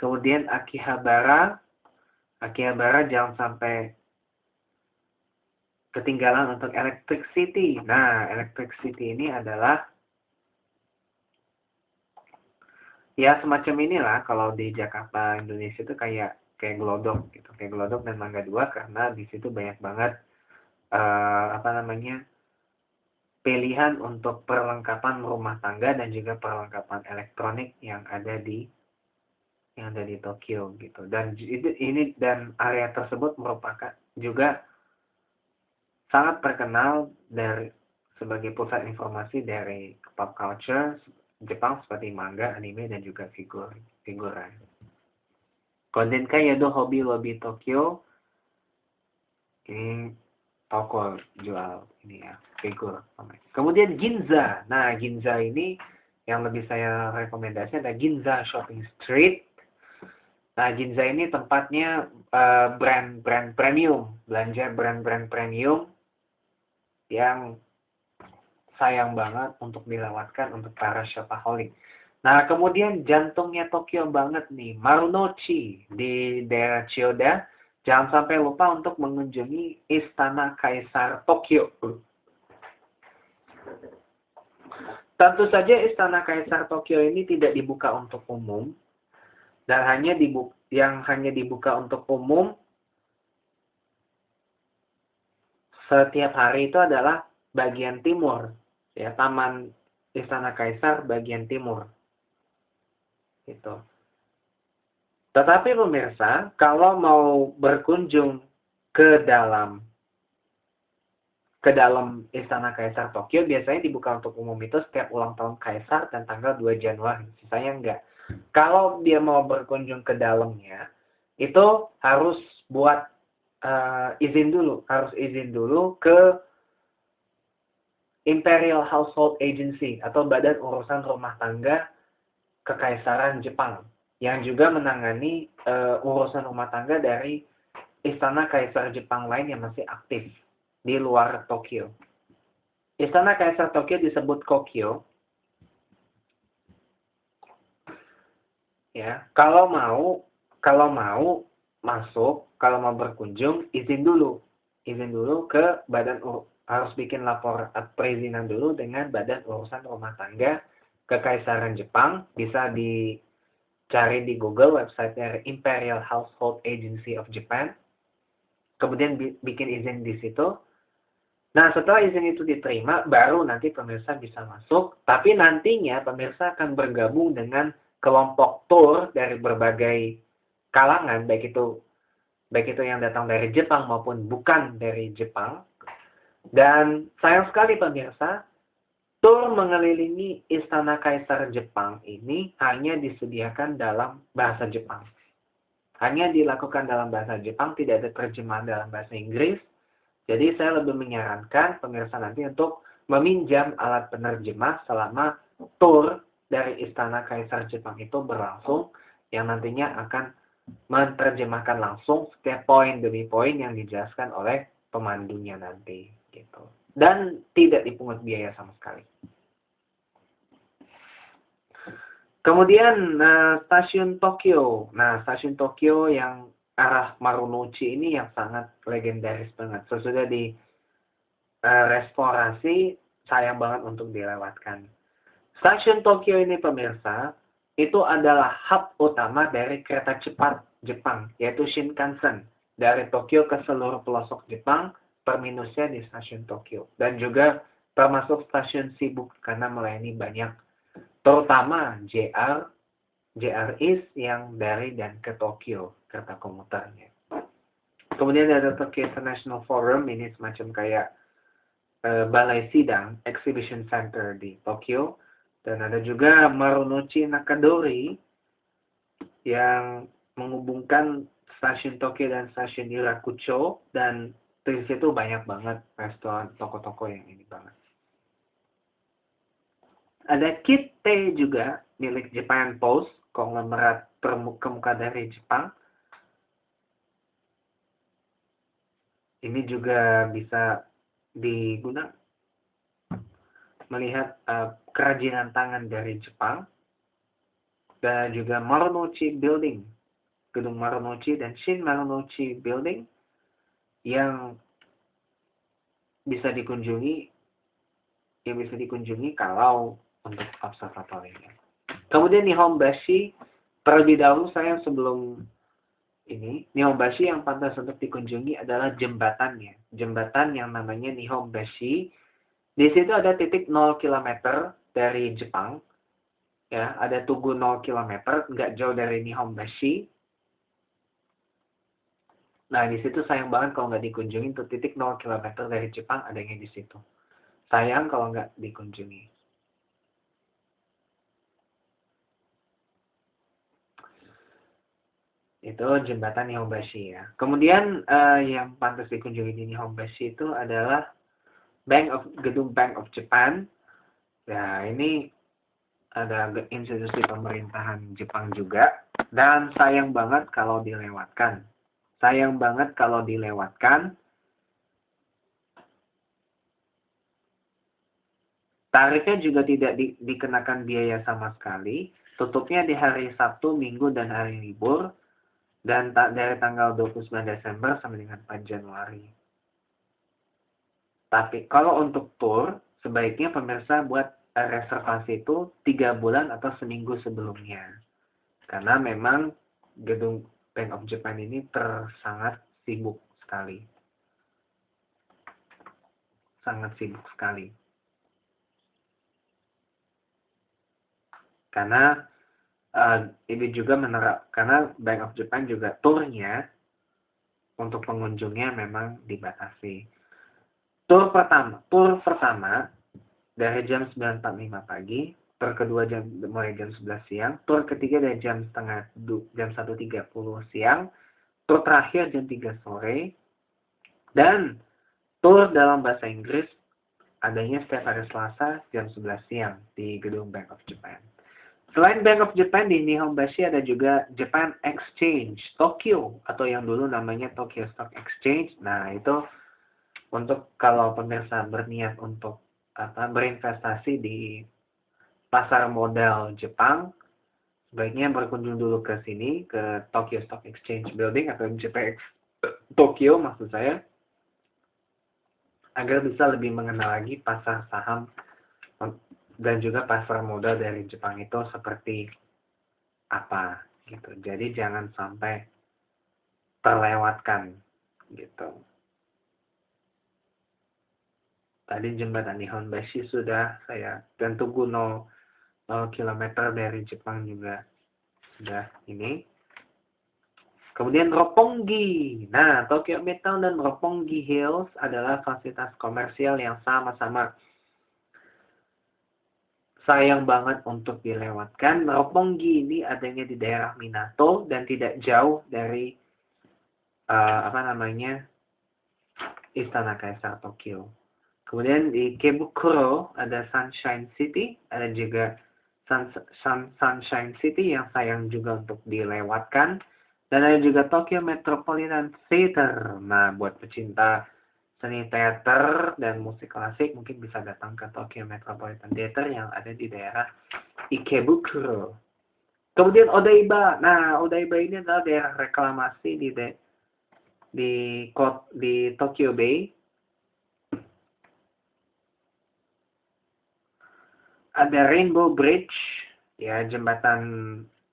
A: Kemudian Akihabara. Akihabara jangan sampai ketinggalan untuk Electric City. Nah, Electric City ini adalah ya semacam inilah kalau di Jakarta Indonesia itu kayak Glodok gitu, kayak Glodok dan Mangga 2 karena di situ banyak banget pilihan untuk perlengkapan rumah tangga dan juga perlengkapan elektronik yang ada di Tokyo gitu. Dan dan area tersebut merupakan juga sangat terkenal sebagai pusat informasi dari pop culture Jepang seperti manga, anime, dan juga figuran. Kondenkai Yado Hobby Lobby Tokyo. Ini toko jual ini ya, figur. Kemudian Ginza. Nah, Ginza ini yang lebih saya rekomendasi ada Ginza Shopping Street. Nah, Ginza ini tempatnya brand-brand premium, belanja brand-brand premium yang sayang banget untuk dilewatkan untuk para shopaholic. Nah, kemudian jantungnya Tokyo banget nih, Marunouchi di daerah Chiyoda. Jangan sampai lupa untuk mengunjungi Istana Kaisar Tokyo. Tentu saja Istana Kaisar Tokyo ini tidak dibuka untuk umum dan hanya dibuka untuk umum setiap hari itu adalah bagian timur, ya, Taman Istana Kaisar bagian timur. Gitu. Tetapi pemirsa, kalau mau berkunjung ke dalam Istana Kaisar Tokyo, biasanya dibuka untuk umum itu setiap ulang tahun Kaisar dan tanggal 2 Januari. Sisanya enggak. Kalau dia mau berkunjung ke dalamnya, itu harus buat izin dulu ke Imperial Household Agency atau Badan Urusan Rumah Tangga Kekaisaran Jepang yang juga menangani urusan rumah tangga dari Istana Kaisar Jepang lain yang masih aktif di luar Tokyo. Istana Kaisar Tokyo disebut Kokyo. Ya, kalau mau masuk, kalau mau berkunjung, izin dulu ke harus bikin lapor perizinan dulu dengan Badan Urusan Rumah Tangga Kekaisaran Jepang. Bisa dicari di Google websitenya Imperial Household Agency of Japan. Kemudian bikin izin di situ. Nah, setelah izin itu diterima, baru nanti pemirsa bisa masuk. Tapi nantinya pemirsa akan bergabung dengan kelompok tour dari berbagai kalangan, baik itu yang datang dari Jepang maupun bukan dari Jepang. Dan sayang sekali pemirsa, tur mengelilingi Istana Kaisar Jepang ini hanya disediakan dalam bahasa Jepang. Hanya dilakukan dalam bahasa Jepang, tidak ada terjemahan dalam bahasa Inggris. Jadi saya lebih menyarankan pemirsa nanti untuk meminjam alat penerjemah selama tur dari Istana Kaisar Jepang itu berlangsung, yang nantinya akan menerjemahkan langsung setiap poin demi poin yang dijelaskan oleh pemandunya nanti. Gitu. Dan tidak dipungut biaya sama sekali. Kemudian stasiun Tokyo. Nah, stasiun Tokyo yang arah Marunouchi ini yang sangat legendaris banget. Sesudah di restorasi, sayang banget untuk dilewatkan. Stasiun Tokyo ini pemirsa, itu adalah hub utama dari kereta cepat Jepang, yaitu Shinkansen. Dari Tokyo ke seluruh pelosok Jepang, terminusnya di stasiun Tokyo. Dan juga termasuk stasiun sibuk karena melayani banyak, terutama JR East yang dari dan ke Tokyo, kereta komuternya. Kemudian ada Tokyo International Forum, ini semacam kayak balai sidang, exhibition center di Tokyo. Dan ada juga Marunouchi Nakadori yang menghubungkan stasiun Tokyo dan stasiun Irakucho, dan di situ banyak banget restoran, toko-toko yang ini banget. Ada Kite juga, milik Japan Post, konglomerat pemuka dari Jepang. Ini juga bisa digunakan melihat kerajinan tangan dari Jepang. Dan juga Marunouchi Building, gedung Marunouchi dan Shin Marunouchi Building yang bisa dikunjungi kalau untuk observatoriumnya. Kemudian Nihonbashi, terlebih dahulu saya sebelum ini, Nihonbashi yang pantas untuk dikunjungi adalah jembatannya. Jembatan yang namanya Nihonbashi. Di situ ada titik 0 km dari Jepang. Ya, ada Tugu 0 km, nggak jauh dari Nihonbashi. Nah, di situ sayang banget kalau nggak dikunjungi, tuh titik 0 km dari Jepang adanya di situ. Sayang kalau nggak dikunjungi. Itu jembatan Nihonbashi ya. Kemudian yang pantas dikunjungi di Nihonbashi itu adalah gedung Bank of Japan. Ya, ini ada institusi pemerintahan Jepang juga, dan sayang banget kalau dilewatkan. Tarifnya juga tidak dikenakan biaya sama sekali. Tutupnya di hari Sabtu, Minggu, dan hari libur, dan dari tanggal 29 Desember sampai dengan 4 Januari. Tapi kalau untuk tour, sebaiknya pemirsa buat reservasi itu 3 bulan atau seminggu sebelumnya. Karena memang gedung Bank of Japan ini sangat sibuk sekali. Sangat sibuk sekali. Karena ini juga karena Bank of Japan juga turnya untuk pengunjungnya memang dibatasi. Tur pertama dari jam 9.45 pagi, tur kedua mulai jam 11 siang, tur ketiga dari jam 1.30 siang, tur terakhir jam 3 sore, dan tur dalam bahasa Inggris adanya setiap hari Selasa jam 11 siang di gedung Bank of Japan. Selain Bank of Japan, di Nihonbashi ada juga Japan Exchange Tokyo, atau yang dulu namanya Tokyo Stock Exchange. Nah, itu untuk kalau pemirsa berniat untuk berinvestasi di pasar modal Jepang, sebaiknya berkunjung dulu ke sini, ke Tokyo Stock Exchange Building atau JPX Tokyo maksud saya, agar bisa lebih mengenal lagi pasar saham dan juga pasar modal dari Jepang itu seperti apa gitu. Jadi jangan sampai terlewatkan gitu. Tadi jembatan Nihonbashi sudah saya, dan Tugu 0 km dari Jepang juga sudah ini. Kemudian Roppongi. Nah, Tokyo Midtown dan Roppongi Hills adalah fasilitas komersial yang sama-sama sayang banget untuk dilewatkan. Roppongi ini adanya di daerah Minato dan tidak jauh dari Istana Kaisar Tokyo. Kemudian di Ikebukuro ada Sunshine City, ada juga Sunshine City yang sayang juga untuk dilewatkan. Dan ada juga Tokyo Metropolitan Theater. Nah, buat pecinta seni teater dan musik klasik mungkin bisa datang ke Tokyo Metropolitan Theater yang ada di daerah Ikebukuro. Kemudian Odaiba. Nah, Odaiba ini adalah daerah reklamasi di Tokyo Bay. Ada Rainbow Bridge, ya jembatan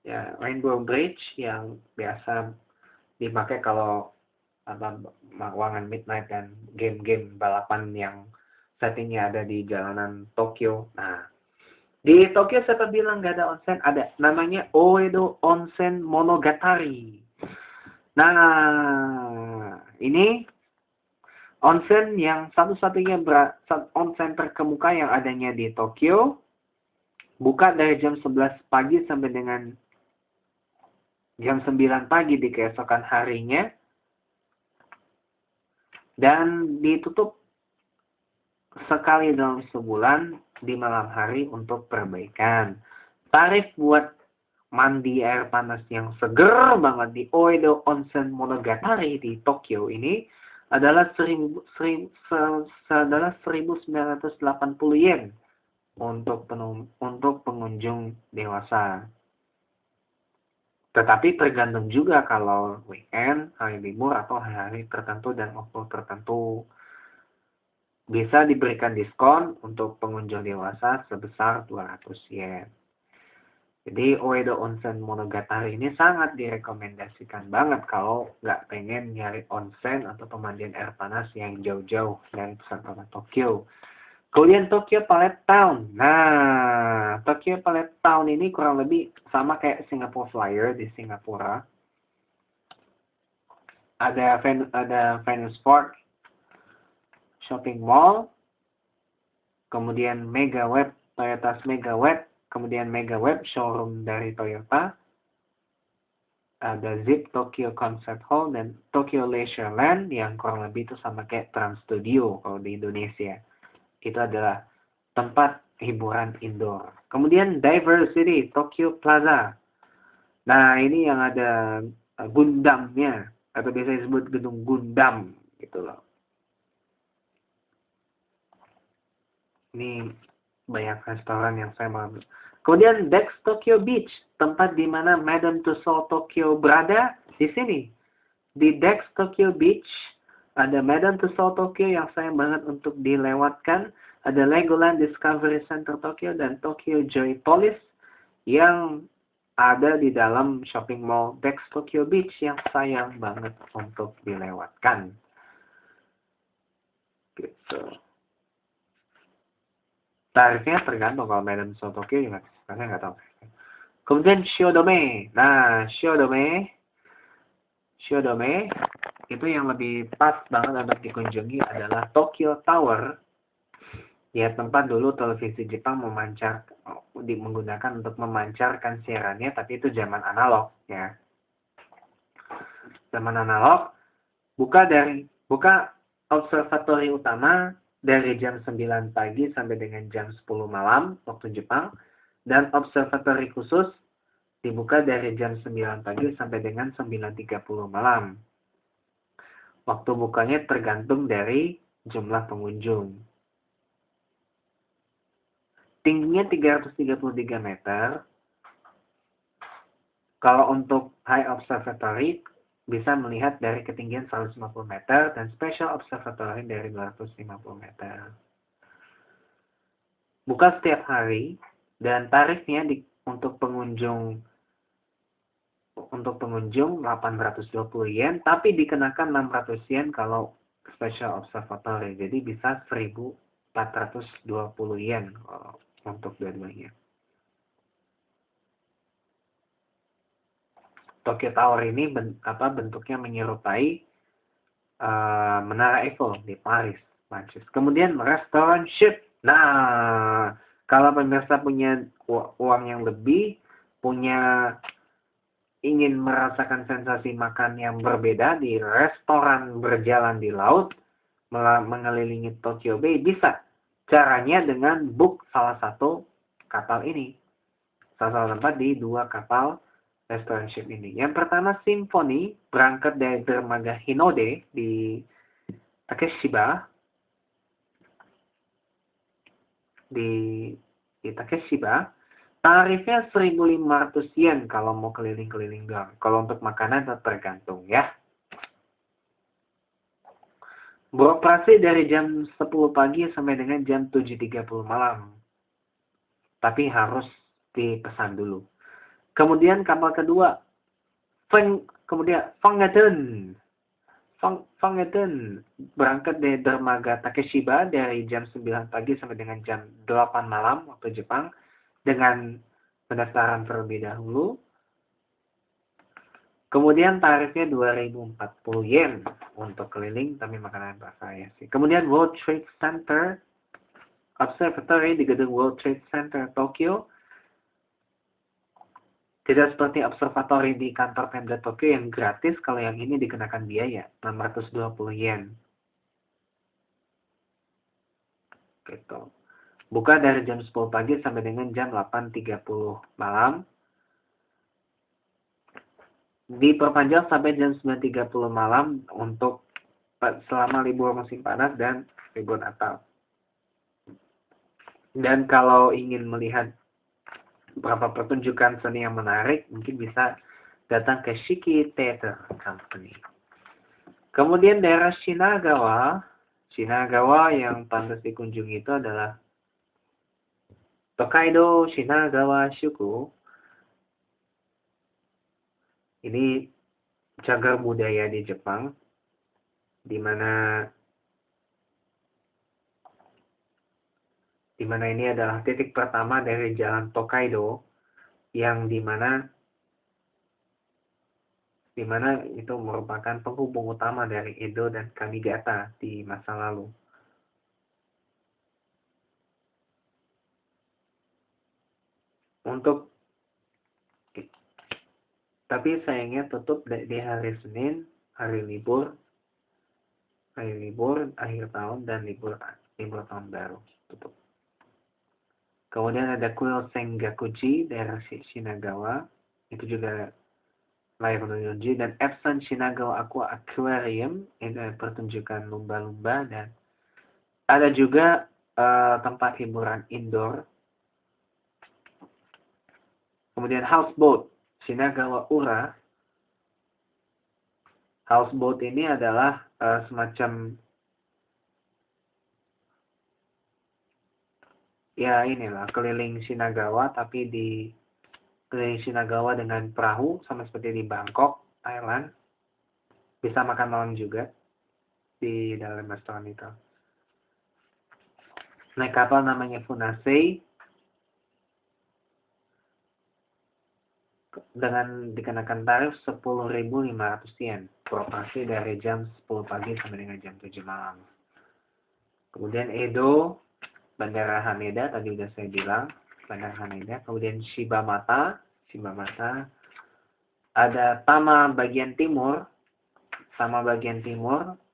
A: ya Rainbow Bridge yang biasa dipakai kalau ruangan midnight dan game-game balapan yang settingnya ada di jalanan Tokyo. Nah, di Tokyo saya bilang nggak ada onsen, ada namanya Oedo Onsen Monogatari. Nah, ini onsen yang satu-satunya onsen terkemuka yang adanya di Tokyo. Buka dari jam 11 pagi sampai dengan jam 9 pagi di keesokan harinya, dan ditutup sekali dalam sebulan di malam hari untuk perbaikan. Tarif buat mandi air panas yang seger banget di Oedo Onsen Monogatari di Tokyo ini adalah 1.980 yen untuk pengunjung dewasa. Tetapi tergantung juga kalau weekend, hari libur, atau hari-hari tertentu dan waktu tertentu. Bisa diberikan diskon untuk pengunjung dewasa sebesar 200 yen. Jadi Oedo Onsen Monogatari ini sangat direkomendasikan banget kalau nggak pengen nyari onsen atau pemandian air panas yang jauh-jauh dari pusat kota Tokyo. Kemudian Tokyo Palette Town. Nah, Tokyo Palette Town ini kurang lebih sama kayak Singapore Flyer di Singapura. Ada Venus Park Shopping Mall, kemudian Mega Web, Toyota's Mega Web, kemudian Mega Web showroom dari Toyota, ada Zip Tokyo Concert Hall, dan Tokyo Leisure Land yang kurang lebih itu sama kayak Trans Studio kalau di Indonesia. Itu adalah tempat hiburan indoor. Kemudian Diversity Tokyo Plaza. Nah, ini yang ada Gundamnya, atau biasa disebut gedung Gundam gitu loh. Ini banyak restoran yang saya mau. Kemudian Dex Tokyo Beach, tempat di mana Madame Tussauds Tokyo berada di sini. Di Dex Tokyo Beach ada Madame Tussauds Tokyo yang sayang banget untuk dilewatkan. Ada Legoland Discovery Center Tokyo dan Tokyo Joypolis yang ada di dalam shopping mall Dex Tokyo Beach yang sayang banget untuk dilewatkan. Gitu. Tarifnya tergantung, kalau Madame Tussauds Tokyo juga saya nggak tahu. Kemudian Shiodome. Nah, Shiodome itu yang lebih pas banget untuk dikunjungi adalah Tokyo Tower. Ya, tempat dulu televisi Jepang menggunakan untuk memancarkan siarannya, tapi itu zaman analog ya. Zaman analog buka observatori utama dari jam 9 pagi sampai dengan jam 10 malam waktu Jepang, dan observatori khusus dibuka dari jam 9 pagi sampai dengan 9.30 malam. Waktu bukanya tergantung dari jumlah pengunjung. Tingginya 333 meter. Kalau untuk High Observatory bisa melihat dari ketinggian 150 meter dan Special Observatory dari 250 meter. Buka setiap hari dan tarifnya untuk pengunjung 820 yen, tapi dikenakan 600 yen kalau Special Observatory. Jadi bisa 1.420 yen untuk dua-duanya. Tokyo Tower ini bentuknya menyerupai Menara Eiffel di Paris, Prancis. Kemudian restoran Ship. Nah, kalau pemirsa punya uang yang lebih, ingin merasakan sensasi makan yang berbeda di restoran berjalan di laut, mengelilingi Tokyo Bay, bisa. Caranya dengan book salah satu kapal ini. Salah satu tempat di 2 kapal restoran ship ini. Yang pertama Symphony, berangkat dari dermaga Hinode di Takeshiba. Di Takeshiba, tarifnya 1.500 yen kalau mau keliling-keliling doang. Kalau untuk makanan tergantung ya. Beroperasi dari jam 10 pagi sampai dengan jam 7.30 malam. Tapi harus dipesan dulu. Kemudian kapal kedua, Fangaten, berangkat dari dermaga Takeshiba dari jam 9 pagi sampai dengan jam 8 malam waktu Jepang dengan pendaftaran terlebih dahulu. Kemudian tarifnya 2.040 yen untuk keliling, tapi makanan bervariasi. Kemudian World Trade Center Observatory di gedung World Trade Center Tokyo. Tidak seperti observatory di kantor Pemda Tokyo yang gratis, kalau yang ini dikenakan biaya 620 yen. Gitu. Buka dari jam 10 pagi sampai dengan jam 8.30 malam. Diperpanjang sampai jam 9.30 malam untuk selama libur musim panas dan libur Natal. Dan kalau ingin melihat beberapa pertunjukan seni yang menarik, mungkin bisa datang ke Shiki Theater Company. Kemudian daerah Shinagawa. Shinagawa yang pantas dikunjungi itu adalah Tokaido Shinagawa Shuku. Ini cagar budaya di Jepang, di mana ini adalah titik pertama dari jalan Tokaido, yang di mana itu merupakan penghubung utama dari Edo dan Kamigata di masa lalu. Tapi sayangnya tutup di hari Senin, hari libur akhir tahun dan libur tahun baru tutup. Kemudian ada kuil Sengakuji daerah Shinagawa, itu juga layak untuk dikunjungi, dan Epson Shinagawa Aqua Aquarium, ini pertunjukan lumba-lumba, dan ada juga tempat hiburan indoor. Kemudian Houseboat Shinagawa Ura. Houseboat ini adalah semacam ya inilah keliling Shinagawa, tapi di keliling Shinagawa dengan perahu, sama seperti di Bangkok, Thailand. Bisa makan malam juga di dalam restoran itu. Naik kapal namanya Funasei dengan dikenakan tarif 10.500 yen. Beroperasi dari jam 10 pagi sampai dengan jam 7 malam. Kemudian Edo, Bandara Haneda, tadi udah saya bilang, Bandara Haneda. Kemudian Shibamata, ada Tama bagian timur,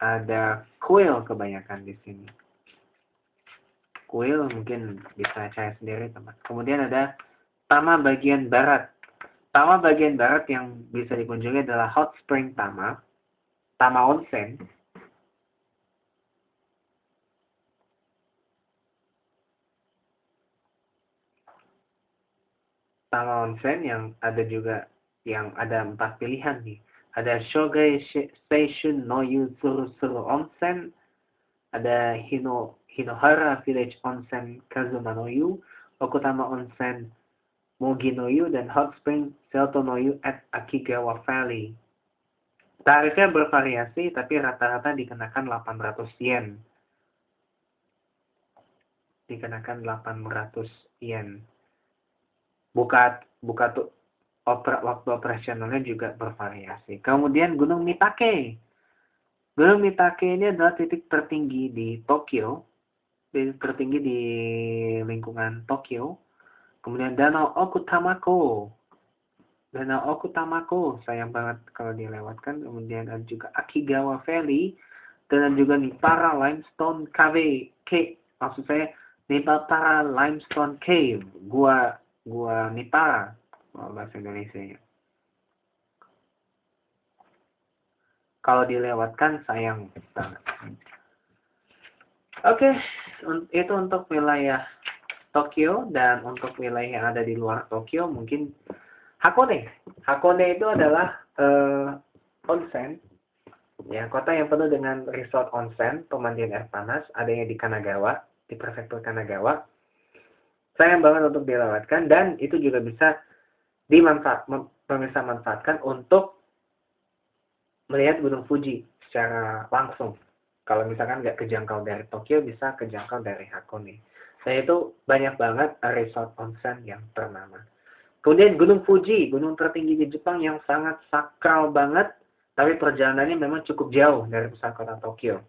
A: ada kuil kebanyakan di sini. Kuil mungkin bisa saya sendiri, teman. Kemudian ada Tama bagian barat. Tama bagian barat yang bisa dikunjungi adalah Hot Spring Tama Onsen. Tama Onsen yang ada 4 pilihan nih. Ada Shogai Seishun no Yu Tsuru Onsen, ada Hinohara Village Onsen Kazuma no Yu, Okutama Onsen Mogi no Yu, dan Hot Spring Seoto no Yu at Akigawa Valley. Tarifnya bervariasi, tapi rata-rata dikenakan 800 yen. Waktu operasionalnya juga bervariasi. Kemudian Gunung Mitake. Gunung Mitake ini adalah titik tertinggi di Tokyo, tertinggi di lingkungan Tokyo. Kemudian Danau Okutamako, sayang banget kalau dilewatkan. Kemudian ada juga Akigawa Valley, dan juga Nipara Limestone Cave. Maksud saya Nipara Limestone Cave, gua Nipara, bahasa Indonesia. Kalau dilewatkan sayang banget. Oke, itu untuk wilayah Tokyo. Dan untuk wilayah yang ada di luar Tokyo, mungkin Hakone. Hakone itu adalah onsen, ya, kota yang penuh dengan resort onsen, pemandian air panas, adanya di Kanagawa, di prefektur Kanagawa. Sayang banget untuk dilewatkan, dan itu juga bisa manfaatkan untuk melihat Gunung Fuji secara langsung. Kalau misalkan nggak kejangkau dari Tokyo, bisa kejangkau dari Hakone. Dan itu banyak banget resort onsen yang ternama. Kemudian Gunung Fuji, gunung tertinggi di Jepang yang sangat sakral banget, tapi perjalanannya memang cukup jauh dari pusat kota Tokyo.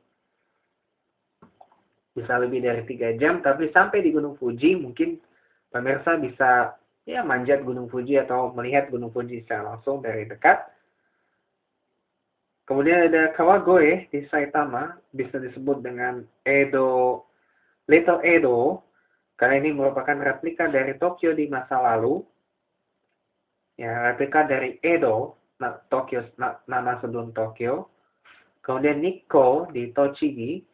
A: Bisa lebih dari 3 jam, tapi sampai di Gunung Fuji mungkin pemirsa bisa ya manjat Gunung Fuji atau melihat Gunung Fuji secara langsung dari dekat. Kemudian ada Kawagoe di Saitama, bisa disebut dengan Little Edo, karena ini merupakan replika dari Tokyo di masa lalu. Ya, replika dari Edo, nama sebelum Tokyo. Kemudian Nikko di Tochigi.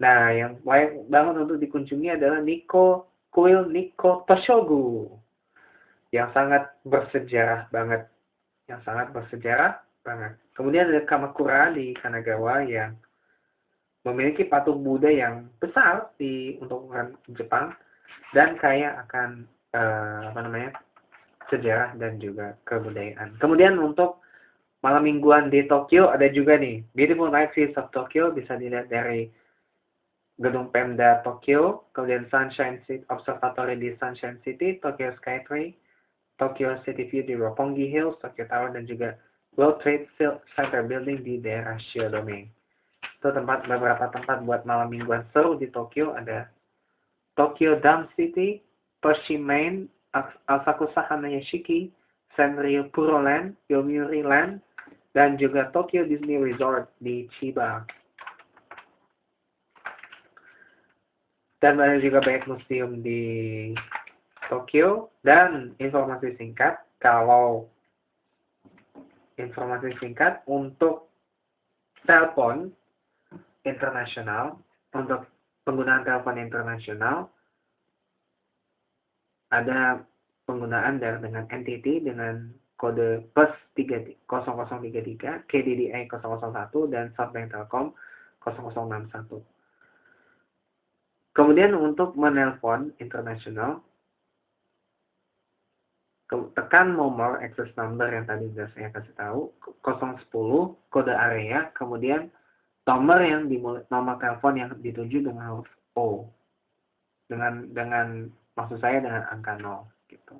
A: Nah, yang layak banget untuk dikunjungi adalah Kuil Nikko Toshogu, yang sangat bersejarah banget. Kemudian ada Kamakura di Kanagawa yang memiliki patung Buddha yang besar untuk ukuran Jepang dan kaya akan sejarah dan juga kebudayaan. Kemudian untuk malam mingguan di Tokyo ada juga nih Beautiful Night Views of Tokyo, bisa dilihat dari Gedung Pemda Tokyo, kemudian Sunshine City Observatory di Sunshine City, Tokyo Skytree, Tokyo City View di Roppongi Hills, Tokyo Tower, dan juga World Trade Center Building di daerah Shiodome. Itu beberapa tempat buat malam mingguan seru di Tokyo. Ada Tokyo Dome City, Toshi Main, Asakusa Hanayashiki, Sanrio Puro Land, Yomiuri Land, dan juga Tokyo Disney Resort di Chiba. Dan ada juga banyak museum di Tokyo. Dan informasi singkat untuk telepon internasional, untuk penggunaan telepon internasional ada penggunaan dengan NTT dengan kode plus 0033, KDDI 001, dan SoftBank Telkom 0061. Kemudian untuk menelpon internasional, tekan nomor access number yang tadi sudah saya kasih tahu, 010 kode area, kemudian nomor telepon yang dituju dengan huruf O. Dengan maksud saya dengan angka 0 gitu.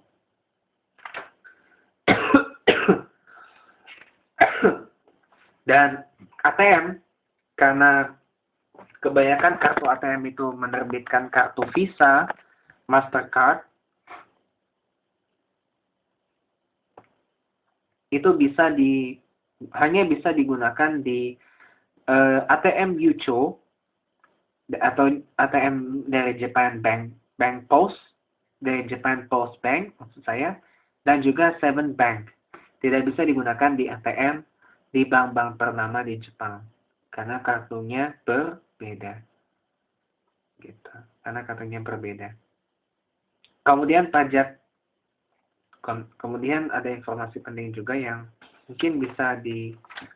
A: Dan ATM, karena kebanyakan kartu ATM itu menerbitkan kartu Visa, Mastercard, itu hanya bisa digunakan di ATM Yucho atau ATM dari Japan Bank Post, dari Japan Post Bank maksud saya, dan juga Seven Bank. Tidak bisa digunakan di ATM di bank-bank ternama di Jepang karena kartunya berbeda. Gitu. Karena kartunya berbeda. Kemudian kemudian ada informasi penting juga yang mungkin bisa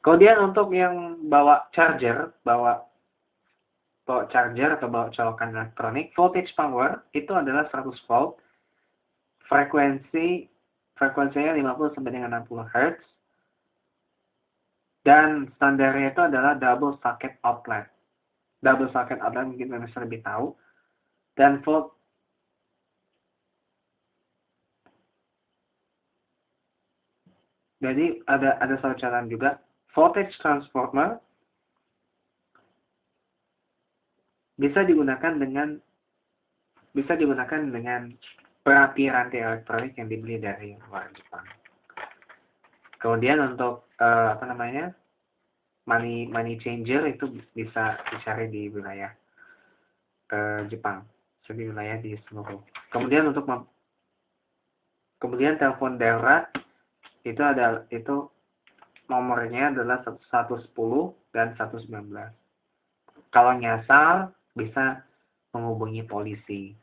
A: kemudian untuk yang bawa charger atau bawa colokan elektronik, voltage power itu adalah 100 volt, frekuensinya 50 sampai dengan 60 Hz, dan standarnya itu adalah double socket outlet. Double socket outlet mungkin bisa lebih tahu. Dan jadi ada satu catatan juga, voltage transformer bisa digunakan dengan perapi rantai elektronik yang dibeli dari luar Jepang. Kemudian untuk money changer itu bisa dicari di wilayah Jepang, di wilayah di seluruh. Kemudian telepon darurat itu nomornya adalah 110 dan 119. Kalau nyasar bisa menghubungi polisi.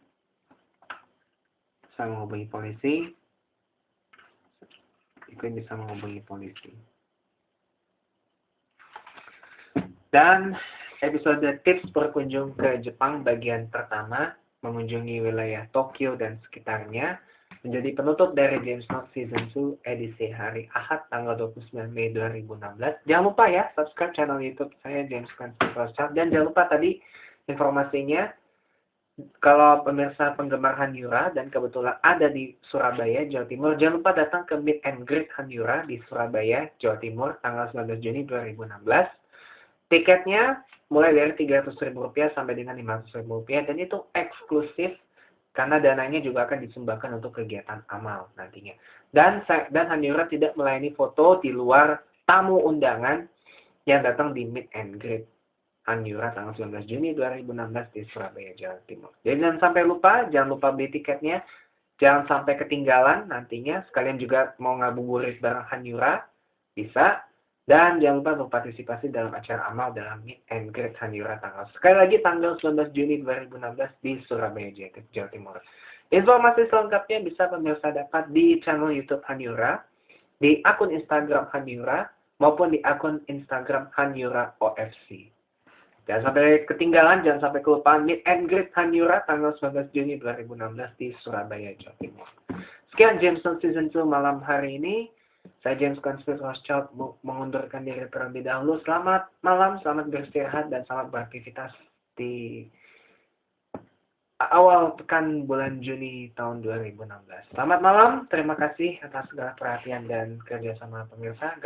A: Dan episode tips berkunjung ke Jepang bagian pertama, mengunjungi wilayah Tokyo dan sekitarnya, menjadi penutup dari James Note Season 2 edisi hari Ahad tanggal 29 Mei 2016. Jangan lupa ya, subscribe channel YouTube saya, James Chan. Dan jangan lupa tadi informasinya, kalau pemirsa penggemar Hanyura dan kebetulan ada di Surabaya, Jawa Timur, jangan lupa datang ke Meet and Greet Hanyura di Surabaya, Jawa Timur, tanggal 19 Juni 2016. Tiketnya mulai dari Rp300.000 sampai dengan Rp500.000, dan itu eksklusif karena dananya juga akan disumbangkan untuk kegiatan amal nantinya. Dan Hanyura tidak melayani foto di luar tamu undangan yang datang di meet and greet Hanyura tanggal 19 Juni 2016 di Surabaya, Jawa Timur. Jadi jangan lupa beli tiketnya, jangan sampai ketinggalan nantinya. Sekalian juga mau ngabuburit bareng Hanyura, bisa. Dan jangan lupa untuk partisipasi dalam acara amal dalam meet and greet Hanyura sekali lagi tanggal 19 Juni 2016 di Surabaya, Jawa Timur. Informasi selengkapnya bisa pemirsa dapat di channel YouTube Hanyura, di akun Instagram Hanyura, maupun di akun Instagram Hanyura OFC. Jangan sampai ketinggalan, jangan sampai kelupaan meet and greet Hanyura tanggal 19 Juni 2016 di Surabaya, Jawa Timur. Sekian Jameson Season 2 malam hari ini. Saya James Conspiracy Child mengundurkan diri terlebih dahulu. Selamat malam, selamat beristirahat, dan selamat beraktivitas di awal pekan bulan Juni tahun 2016. Selamat malam, terima kasih atas segala perhatian dan kerjasama pemirsa.